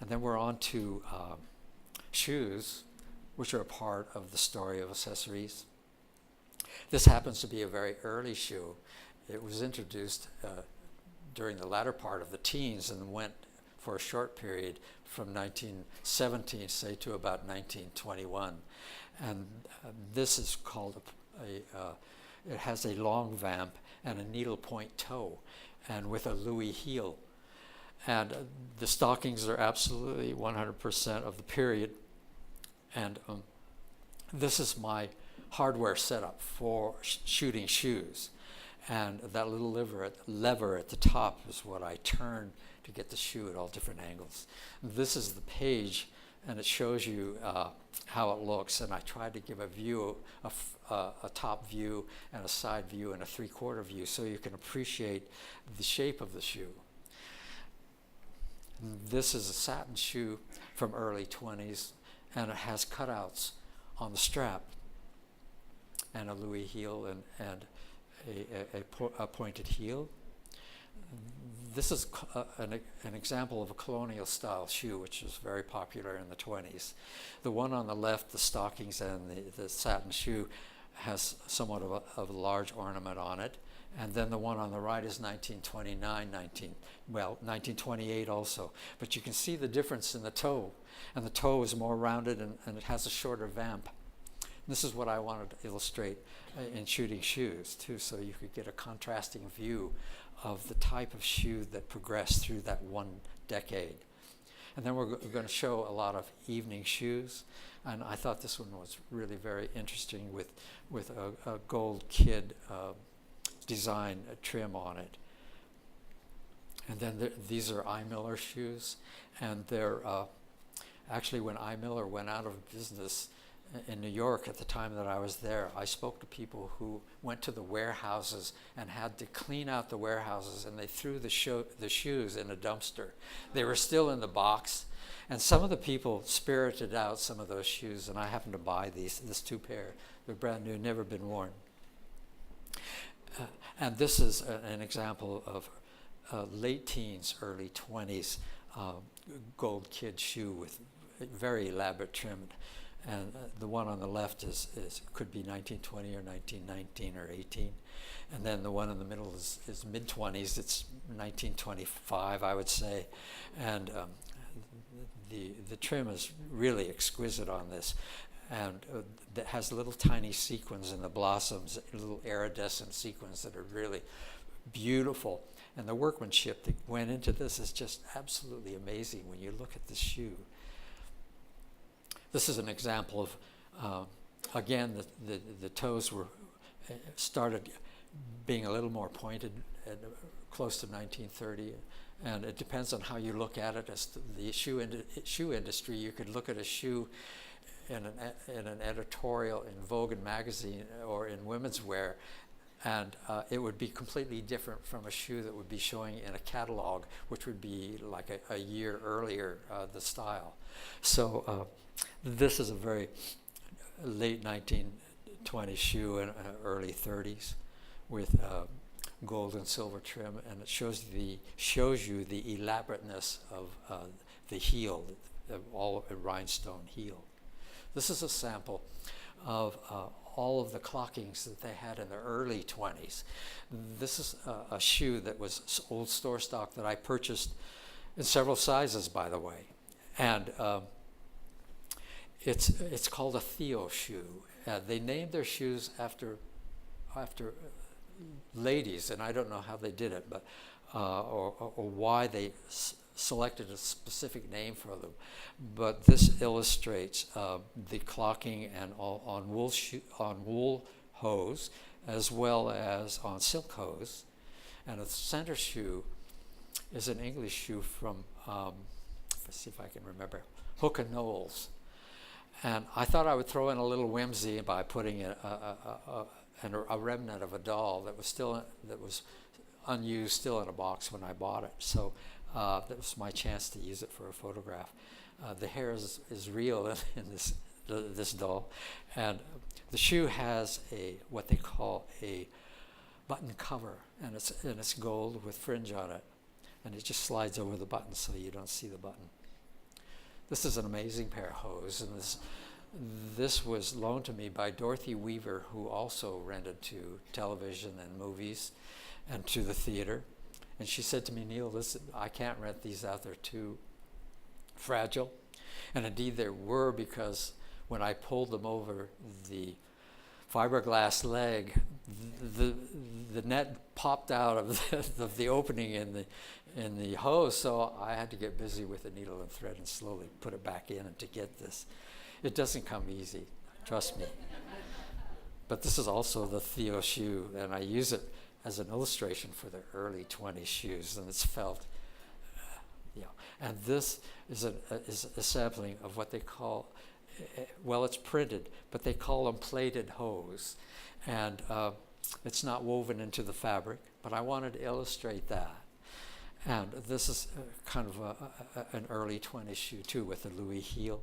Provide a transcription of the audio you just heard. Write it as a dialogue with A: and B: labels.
A: And then we're on to shoes, which are a part of the story of accessories. This happens to be a very early shoe. It was introduced during the latter part of the teens and went for a short period from 1917, say, to about 1921. And this is called it has a long vamp and a needlepoint toe, and with a Louis heel. And the stockings are absolutely 100% of the period. And this is my hardware setup for shooting shoes. And that little lever at the top is what I turn to get the shoe at all different angles. This is the page, and it shows you how it looks. And I tried to give a view, a top view and a side view and a three-quarter view, so you can appreciate the shape of the shoe. This is a satin shoe from early 20s, and it has cutouts on the strap and a Louis heel and a pointed heel. This is an example of a colonial style shoe, which was very popular in the 20s. The one on the left, the stockings and the satin shoe, has somewhat of a large ornament on it. And then the one on the right is 1929, 1928 also. But you can see the difference in the toe. And the toe is more rounded, and it has a shorter vamp. This is what I wanted to illustrate in shooting shoes, too, so you could get a contrasting view of the type of shoe that progressed through that one decade. And then we're going to show a lot of evening shoes. And I thought this one was really very interesting with a gold kid design trim on it. And then these are I. Miller shoes, and they're actually, when I. Miller went out of business in New York at the time that I was there, I spoke to people who went to the warehouses and had to clean out the warehouses, and they threw the shoes in a dumpster. They were still in the box, and some of the people spirited out some of those shoes, and I happened to buy this two pair. They're brand new, never been worn. And this is an example of late teens, early 20s gold kid shoe with very elaborate trim. And the one on the left could be 1920 or 1919 or 18. And then the one in the middle is mid-20s. It's 1925, I would say. And the trim is really exquisite on this. And it has little tiny sequins in the blossoms, little iridescent sequins that are really beautiful. And the workmanship that went into this is just absolutely amazing when you look at this shoe. This is an example of, again, the toes started being a little more pointed at close to 1930. And it depends on how you look at it. As the shoe industry, you could look at a shoe in an editorial in Vogue magazine or in women's wear, and it would be completely different from a shoe that would be showing in a catalog, which would be like a year earlier, the style. So this is a very late 1920s shoe in early 30s with gold and silver trim, and it shows you the elaborateness of the heel, all a rhinestone heel. This is a sample of all of the clockings that they had in the early 20s. This is a shoe that was old store stock that I purchased in several sizes, by the way. And it's called a Theo shoe. They named their shoes after ladies, and I don't know how they did it, but or why they selected a specific name for them. But this illustrates the clocking and on wool hose, as well as on silk hose. And the center shoe is an English shoe from, let's see if I can remember, Hook and Knowles. And I thought I would throw in a little whimsy by putting a remnant of a doll that was unused, still in a box when I bought it. So that was my chance to use it for a photograph. The hair is real in this doll, and the shoe has what they call a button cover, and it's gold with fringe on it, and it just slides over the button so you don't see the button. This is an amazing pair of hose, and this was loaned to me by Dorothy Weaver, who also rented to television and movies and to the theater. And she said to me, Neal, listen, I can't rent these out, they're too fragile. And indeed they were, because when I pulled them over the fiberglass leg, the net popped out of the opening in the hose, so I had to get busy with a needle and thread and slowly put it back in. And to get this, it doesn't come easy, trust me. But this is also the Theo shoe, and I use it as an illustration for the early 20s shoes, and it's felt, And this is a sampling of what they call, well, it's printed, but they call them plaited hose, and it's not woven into the fabric, but I wanted to illustrate that. And this is kind of an early 20s shoe too, with a Louis heel.